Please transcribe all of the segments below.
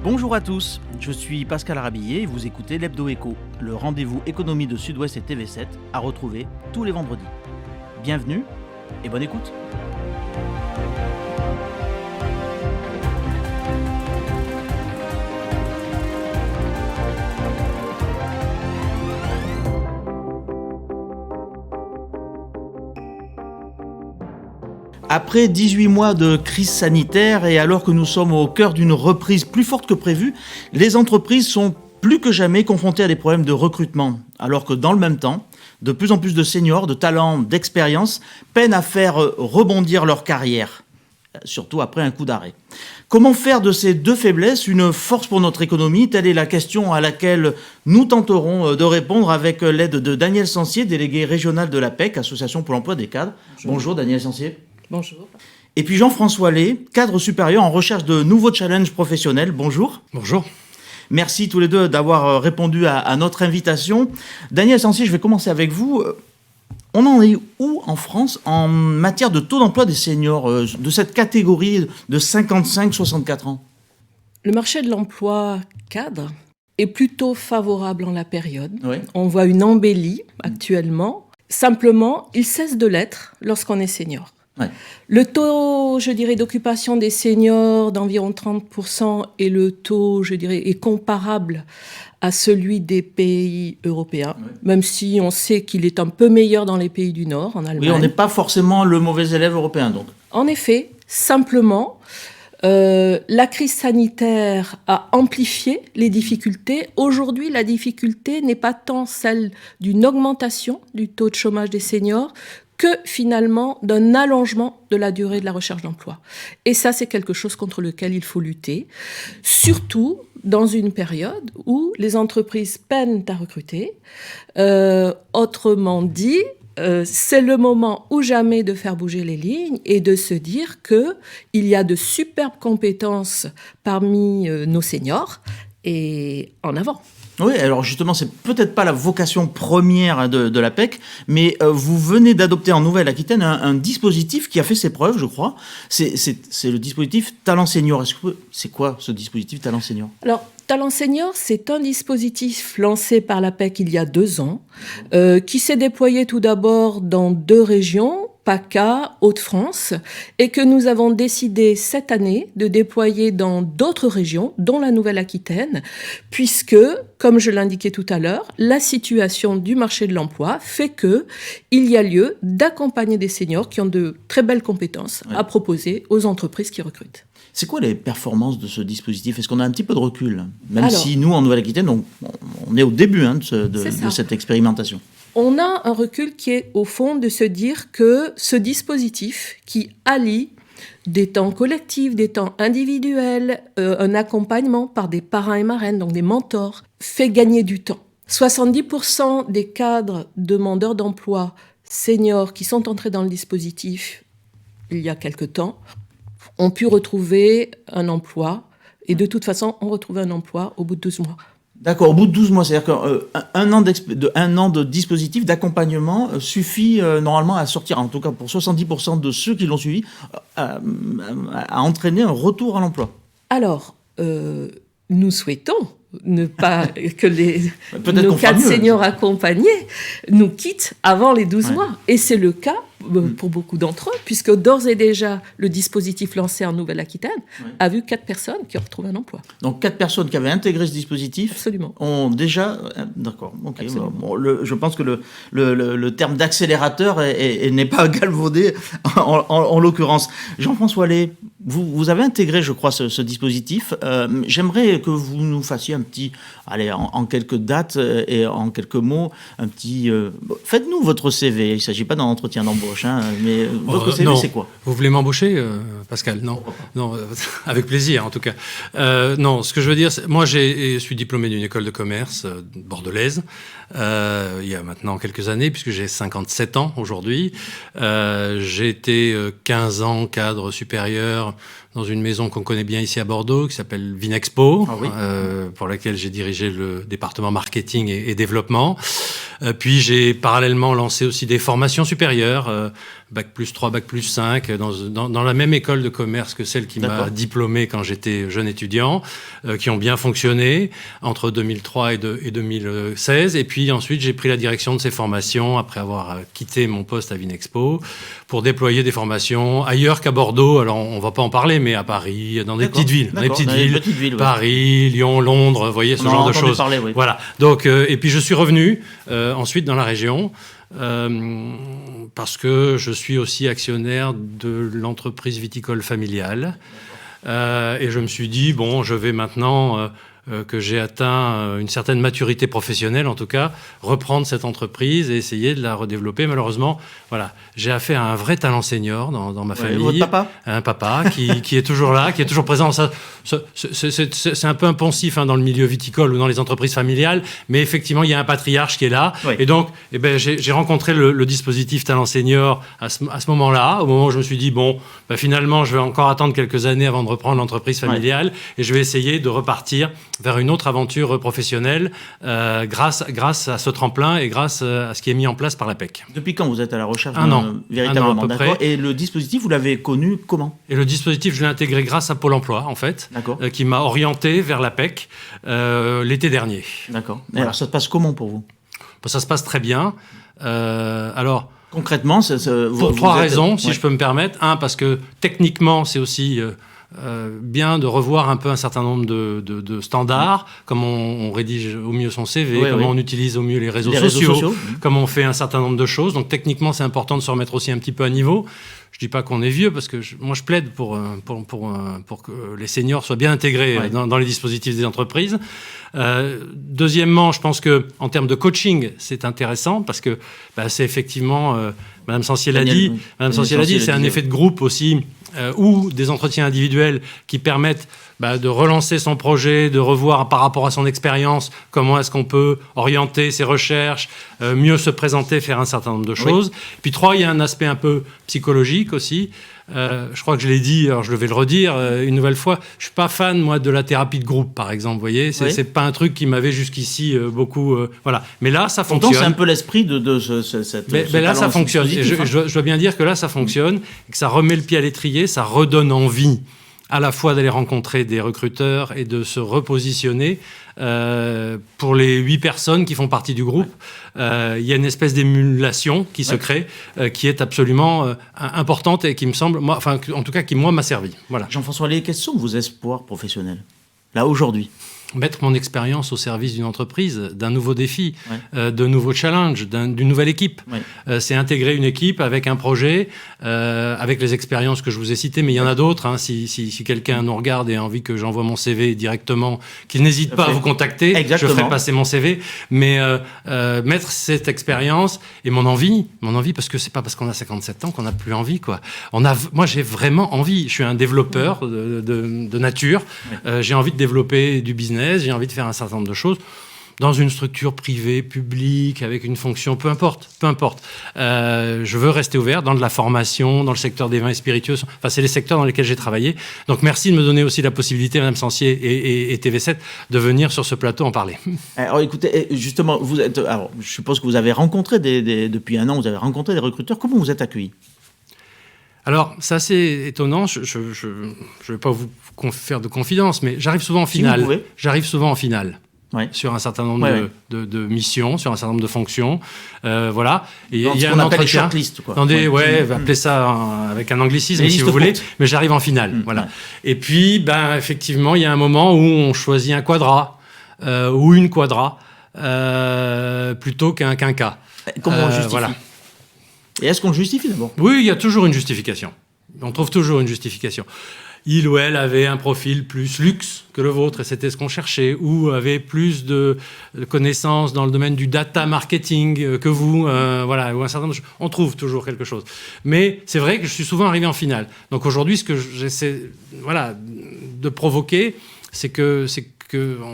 Bonjour à tous, je suis Pascal Arabillet et vous écoutez l'Hebdo Éco, le rendez-vous économie de Sud-Ouest et TV7 à retrouver tous les vendredis. Bienvenue et bonne écoute. Après 18 mois de crise sanitaire et alors que nous sommes au cœur d'une reprise plus forte que prévu, les entreprises sont plus que jamais confrontées à des problèmes de recrutement. Alors que dans le même temps, de plus en plus de seniors, de talents, d'expérience peinent à faire rebondir leur carrière, surtout après un coup d'arrêt. Comment faire de ces deux faiblesses une force pour notre économie ? Telle est la question à laquelle nous tenterons de répondre avec l'aide de Daniel Sancier, délégué régional de l'APEC, Association pour l'emploi des cadres. Bonjour Daniel Sancier. Bonjour. Et puis Jean-François Lé, cadre supérieur en recherche de nouveaux challenges professionnels. Bonjour. Bonjour. Merci tous les deux d'avoir répondu à notre invitation. Daniel Sancier, je vais commencer avec vous. On en est où en France en matière de taux d'emploi des seniors, de cette catégorie de 55-64 ans ? Le marché de l'emploi cadre est plutôt favorable en la période. Oui. On voit une embellie actuellement. Simplement, il cesse de l'être lorsqu'on est senior. Ouais. Le taux, d'occupation des seniors d'environ 30% et le taux, est comparable à celui des pays européens, même si on sait qu'il est un peu meilleur dans les pays du Nord, en Allemagne. Oui, on n'est pas forcément le mauvais élève européen, donc. En effet, simplement, la crise sanitaire a amplifié les difficultés. Aujourd'hui, la difficulté n'est pas tant celle d'une augmentation du taux de chômage des seniors que finalement d'un allongement de la durée de la recherche d'emploi. Et ça, c'est quelque chose contre lequel il faut lutter, surtout dans une période où les entreprises peinent à recruter. Autrement dit, c'est le moment ou jamais de faire bouger les lignes et de se dire qu'il y a de superbes compétences parmi nos seniors et en avant. Oui, alors justement, c'est peut-être pas la vocation première de l'APEC, mais vous venez d'adopter en Nouvelle-Aquitaine un dispositif qui a fait ses preuves, je crois. C'est le dispositif Talent Senior. C'est quoi ce dispositif Talent Senior ? Alors, Talent Senior, c'est un dispositif lancé par l'APEC il y a 2 ans, qui s'est déployé tout d'abord dans 2 régions, PACA, Hauts-de-France, et que nous avons décidé cette année de déployer dans d'autres régions, dont la Nouvelle-Aquitaine, puisque, comme je l'indiquais tout à l'heure, la situation du marché de l'emploi fait qu'il y a lieu d'accompagner des seniors qui ont de très belles compétences à proposer aux entreprises qui recrutent. C'est quoi les performances de ce dispositif ? Est-ce qu'on a un petit peu de recul ? Même si nous, en Nouvelle-Aquitaine, on est au début de cette expérimentation. On a un recul qui est au fond de se dire que ce dispositif qui allie des temps collectifs, des temps individuels, un accompagnement par des parrains et marraines, donc des mentors, fait gagner du temps. 70% des cadres demandeurs d'emploi seniors qui sont entrés dans le dispositif il y a quelque temps ont pu retrouver un emploi et de toute façon ont retrouvé un emploi au bout de 12 mois. D'accord, au bout de 12 mois, c'est-à-dire qu'un an de dispositif d'accompagnement suffit normalement à sortir, en tout cas pour 70% de ceux qui l'ont suivi, à entraîner un retour à l'emploi. Alors, nous souhaitons ne pas que nos cadres seniors accompagnés nous quittent avant les 12 mois. Et c'est le cas pour beaucoup d'entre eux, puisque d'ores et déjà, le dispositif lancé en Nouvelle-Aquitaine a vu 4 personnes qui ont retrouvé un emploi. Donc 4 personnes qui avaient intégré ce dispositif ont déjà... D'accord, ok. Bon, je pense que le terme d'accélérateur n'est pas galvaudé en l'occurrence. Jean-François Lé, vous avez intégré, je crois, ce dispositif. J'aimerais que vous nous fassiez un petit... Allez, en quelques dates et en quelques mots, un petit... faites-nous votre CV. Il ne s'agit pas d'un entretien d'embauche. Mais votre CV, c'est quoi ? Vous voulez m'embaucher, Pascal ? Non, avec plaisir en tout cas. Non, ce que je veux dire, moi je suis diplômé d'une école de commerce bordelaise, il y a maintenant quelques années, puisque j'ai 57 ans aujourd'hui. J'ai été 15 ans cadre supérieur dans une maison qu'on connaît bien ici à Bordeaux, qui s'appelle Vinexpo, pour laquelle j'ai dirigé le département marketing et développement. Puis j'ai parallèlement lancé aussi des formations supérieures, bac plus 3, bac plus 5, dans la même école de commerce que celle qui m'a diplômé quand j'étais jeune étudiant, qui ont bien fonctionné entre 2003 et 2016. Et puis ensuite, j'ai pris la direction de ces formations après avoir quitté mon poste à Vinexpo pour déployer des formations ailleurs qu'à Bordeaux. Alors, on ne va pas en parler, mais à Paris, dans des petites villes. Dans des petites villes, Paris, Lyon, Londres, vous voyez, ce genre de choses. Voilà. Donc, et puis, je suis revenu ensuite dans la région. Parce que je suis aussi actionnaire de l'entreprise viticole familiale. Et je me suis dit, bon, je vais maintenant que j'ai atteint une certaine maturité professionnelle, en tout cas, reprendre cette entreprise et essayer de la redévelopper. Malheureusement, voilà, j'ai affaire à un vrai talent senior dans ma famille. Votre papa ? Un papa qui est toujours là, qui est toujours présent. C'est un peu un poncif dans le milieu viticole ou dans les entreprises familiales, mais effectivement, il y a un patriarche qui est là. Oui. Et donc, j'ai rencontré le dispositif talent senior à ce moment-là, au moment où je me suis dit, bon, finalement, je vais encore attendre quelques années avant de reprendre l'entreprise familiale et je vais essayer de repartir vers une autre aventure professionnelle grâce à ce tremplin et grâce à ce qui est mis en place par l'APEC. Depuis quand vous êtes à la recherche véritablement, à peu près. Et le dispositif, vous l'avez connu comment ? Et le dispositif, je l'ai intégré grâce à Pôle emploi, en fait, qui m'a orienté vers l'APEC l'été dernier. D'accord. Et alors, ça se passe comment pour vous ? Ça se passe très bien. Alors, concrètement, pour trois raisons, si je peux me permettre. Un, parce que techniquement, c'est aussi bien de revoir un peu un certain nombre de standards, comment on rédige au mieux son CV, comment on utilise au mieux les réseaux sociaux, comment on fait un certain nombre de choses. Donc techniquement, c'est important de se remettre aussi un petit peu à niveau. Je dis pas qu'on est vieux, parce que moi je plaide pour que les seniors soient bien intégrés dans les dispositifs des entreprises. Deuxièmement, je pense que en termes de coaching, c'est intéressant parce que c'est effectivement, Madame Sancier l'a dit, c'est un effet de groupe aussi, ou des entretiens individuels qui permettent de relancer son projet, de revoir par rapport à son expérience comment est-ce qu'on peut orienter ses recherches, mieux se présenter, faire un certain nombre de choses. Puis 3, il y a un aspect un peu psychologique aussi. Je crois que je l'ai dit, alors je vais le redire une nouvelle fois. Je suis pas fan, moi, de la thérapie de groupe, par exemple. Vous voyez, c'est pas un truc qui m'avait jusqu'ici beaucoup. Voilà. Mais là, ça fonctionne. Pourtant, c'est un peu l'esprit de cette. Mais là, ça fonctionne. Et je dois bien dire que là, ça fonctionne, et que ça remet le pied à l'étrier, ça redonne envie à la fois d'aller rencontrer des recruteurs et de se repositionner. Pour les 8 personnes qui font partie du groupe, il y a une espèce d'émulation qui se crée, qui est absolument importante et qui me semble, en tout cas, qui moi m'a servi. Voilà. Jean-François Allais, quels sont vos espoirs professionnels, là, aujourd'hui ? Mettre mon expérience au service d'une entreprise, d'un nouveau défi, de nouveaux challenges, d'une nouvelle équipe. C'est intégrer une équipe avec un projet, avec les expériences que je vous ai citées, mais il y en a d'autres. Si quelqu'un nous regarde et a envie que j'envoie mon CV directement, qu'il n'hésite pas à vous contacter. Exactement. Je ferai passer mon CV. Mais mettre cette expérience et mon envie, parce que c'est pas parce qu'on a 57 ans qu'on n'a plus envie, quoi. Moi, j'ai vraiment envie. Je suis un développeur de nature. J'ai envie de développer du business. J'ai envie de faire un certain nombre de choses dans une structure privée, publique, avec une fonction, peu importe. Je veux rester ouvert dans de la formation, dans le secteur des vins et spiritueux. Enfin, c'est les secteurs dans lesquels j'ai travaillé. Donc, merci de me donner aussi la possibilité, Madame Sancier et TV7, de venir sur ce plateau en parler. Alors, écoutez, justement, je suppose que vous avez rencontré depuis un an, vous avez rencontré des recruteurs. Comment vous êtes accueillis ? Alors, c'est assez étonnant. Je ne vais pas vous faire de confidence, mais j'arrive souvent en finale. Sur un certain nombre de missions, sur un certain nombre de fonctions. Voilà. Et il y a un entretien. Shortlist, quoi. Appelez ça avec un anglicisme, si vous voulez. Mais j'arrive en finale. Voilà. Et puis, effectivement, il y a un moment où on choisit un quadra ou une quadra plutôt qu'un quinquat. Comment on justifie ? Voilà. Et est-ce qu'on le justifie d'abord ? Oui, il y a toujours une justification. On trouve toujours une justification. Il ou elle avait un profil plus luxe que le vôtre, et c'était ce qu'on cherchait, ou avait plus de connaissances dans le domaine du data marketing que vous, voilà, ou un certain nombre de choses. On trouve toujours quelque chose. Mais c'est vrai que je suis souvent arrivé en finale. Donc aujourd'hui, ce que j'essaie de provoquer, c'est qu'on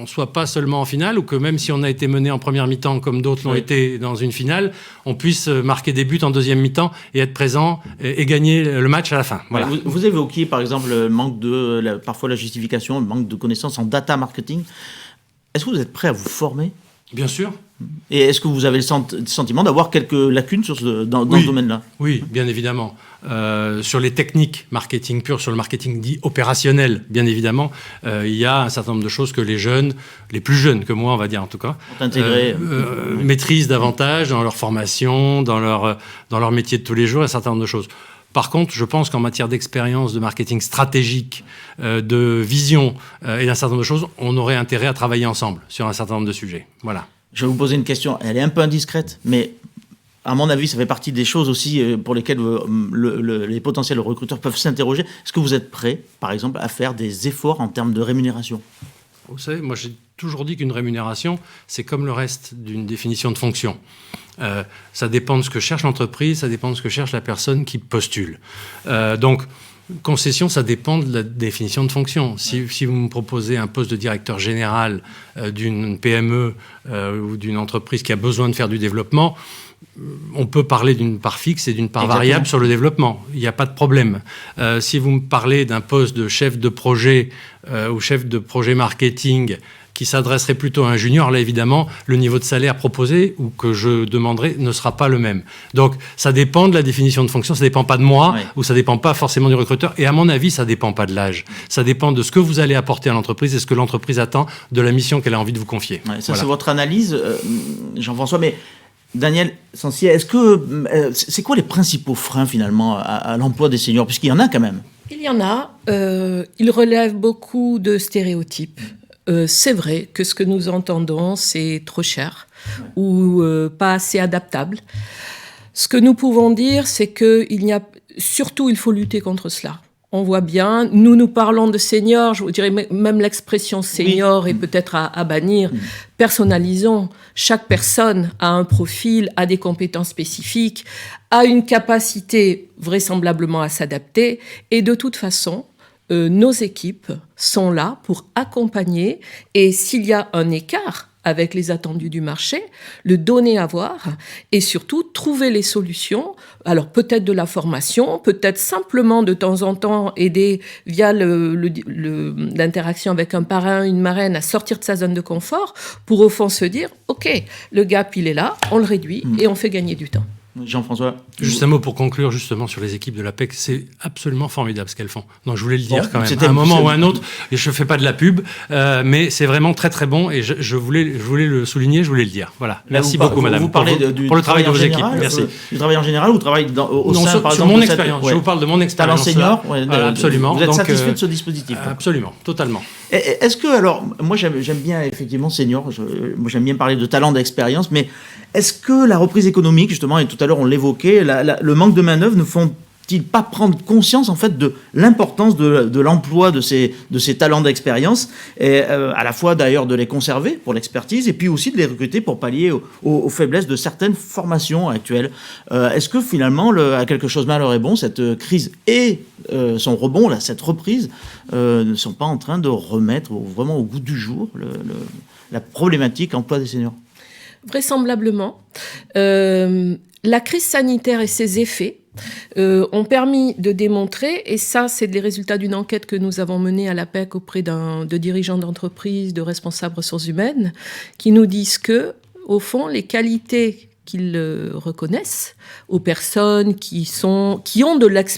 ne soit pas seulement en finale, ou que même si on a été mené en première mi-temps comme d'autres l'ont été dans une finale, on puisse marquer des buts en deuxième mi-temps et être présent et gagner le match à la fin. Voilà. Vous évoquiez par exemple le manque parfois la justification, le manque de connaissances en data marketing. Est-ce que vous êtes prêt à vous former Bien sûr. Et est-ce que vous avez le sentiment d'avoir quelques lacunes dans ce domaine-là ? Oui, bien évidemment. Sur les techniques marketing pures, sur le marketing dit opérationnel, bien évidemment, il y a un certain nombre de choses que les jeunes, les plus jeunes que moi, on va dire en tout cas, maîtrisent davantage dans leur formation, dans leur métier de tous les jours, un certain nombre de choses. Par contre, je pense qu'en matière d'expérience, de marketing stratégique, de vision et d'un certain nombre de choses, on aurait intérêt à travailler ensemble sur un certain nombre de sujets. Voilà. Je vais vous poser une question, elle est un peu indiscrète, mais à mon avis, ça fait partie des choses aussi pour lesquelles les potentiels recruteurs peuvent s'interroger. Est-ce que vous êtes prêt, par exemple, à faire des efforts en termes de rémunération ? Vous savez, moi j'ai toujours dit qu'une rémunération, c'est comme le reste d'une définition de fonction. Ça dépend de ce que cherche l'entreprise, ça dépend de ce que cherche la personne qui postule. Donc, concession, ça dépend de la définition de fonction. Si vous me proposez un poste de directeur général d'une PME ou d'une entreprise qui a besoin de faire du développement, on peut parler d'une part fixe et d'une part variable sur le développement. Il n'y a pas de problème. Si vous me parlez d'un poste de chef de projet ou chef de projet marketing qui s'adresserait plutôt à un junior, là évidemment, le niveau de salaire proposé ou que je demanderai ne sera pas le même. Donc ça dépend de la définition de fonction, ça ne dépend pas de moi ou ça ne dépend pas forcément du recruteur. Et à mon avis, ça ne dépend pas de l'âge. Ça dépend de ce que vous allez apporter à l'entreprise et ce que l'entreprise attend de la mission qu'elle a envie de vous confier. Ouais, ça, voilà. C'est votre analyse, Jean-François, mais Daniel Sancier, est-ce que c'est quoi les principaux freins finalement à l'emploi des seniors, puisqu'il y en a quand même? Il y en a. Ils relèvent beaucoup de stéréotypes. C'est vrai que ce que nous entendons, c'est trop cher ou pas assez adaptable. Ce que nous pouvons dire, c'est qu'il n'y a surtout, il faut lutter contre cela. On voit bien, nous parlons de seniors, je vous dirais même l'expression senior est peut-être à bannir. Personnalisons, chaque personne a un profil, a des compétences spécifiques, a une capacité vraisemblablement à s'adapter et de toute façon, nos équipes sont là pour accompagner et s'il y a un écart avec les attendus du marché, le donner à voir et surtout trouver les solutions. Alors peut-être de la formation, peut-être simplement de temps en temps aider via l'interaction avec un parrain, une marraine à sortir de sa zone de confort pour au fond se dire « Ok, le gap il est là, on le réduit et on fait gagner du temps ». Jean-François. Juste un mot pour conclure justement sur les équipes de l'APEC. C'est absolument formidable ce qu'elles font. Donc je voulais le dire quand même. À un moment ou à un autre, et je ne fais pas de la pub, mais c'est vraiment très très bon et je voulais le souligner, je voulais le dire. Voilà. Merci beaucoup, madame. Vous parlez pour le travail de vos équipes. Merci. Du travail en général ou travail au sein, par exemple, sur mon expérience. Je vous parle de mon expérience. Talent senior, absolument. Vous êtes satisfait de ce dispositif? Absolument, totalement. Est-ce que, alors, moi j'aime bien effectivement senior, moi j'aime bien parler de talent, d'expérience, mais est-ce que la reprise économique, justement, et tout à l'heure on l'évoquait, le manque de main-d'œuvre ne font-ils pas prendre conscience en fait de l'importance de l'emploi de ces talents d'expérience, et à la fois d'ailleurs de les conserver pour l'expertise et puis aussi de les recruter pour pallier aux faiblesses de certaines formations actuelles. Est-ce que finalement, à quelque chose malheur est bon, cette crise et son rebond, là, cette reprise, ne sont pas en train de remettre vraiment au goût du jour la problématique emploi des seniors? Vraisemblablement. La crise sanitaire et ses effets ont permis de démontrer, et ça c'est les résultats d'une enquête que nous avons menée à l'APEC auprès de dirigeants d'entreprises, de responsables ressources humaines, qui nous disent que, au fond, les qualités qu'ils reconnaissent aux personnes qui ont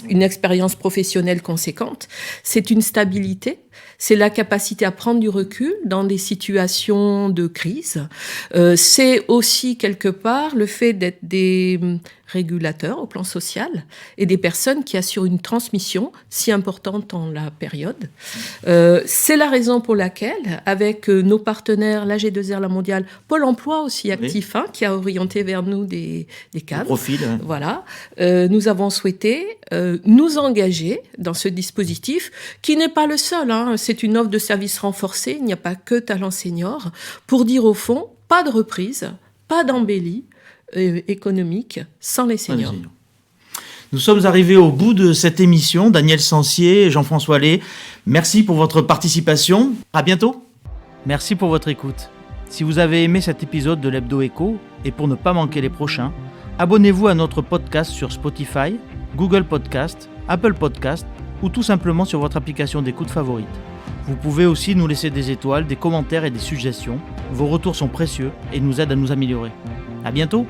une expérience professionnelle conséquente, c'est une stabilité, c'est la capacité à prendre du recul dans des situations de crise. C'est aussi quelque part le fait d'être des régulateurs au plan social et des personnes qui assurent une transmission si importante en la période. C'est la raison pour laquelle, avec nos partenaires, la G2R, la Mondiale, Pôle emploi aussi actif, qui a orienté vers nous des cadres. Profil. Voilà. Nous avons souhaité nous engager dans ce dispositif qui n'est pas le seul. C'est une offre de services renforcée, il n'y a pas que Talent Senior, pour dire au fond, pas de reprise, pas d'embellie économique sans les seniors. Nous sommes arrivés au bout de cette émission. Daniel Sancier, Jean-François Allais, merci pour votre participation. À bientôt. Merci pour votre écoute. Si vous avez aimé cet épisode de l'Hebdo Écho, et pour ne pas manquer les prochains, abonnez-vous à notre podcast sur Spotify, Google Podcast, Apple Podcast ou tout simplement sur votre application d'écoute favorite. Vous pouvez aussi nous laisser des étoiles, des commentaires et des suggestions. Vos retours sont précieux et nous aident à nous améliorer. À bientôt!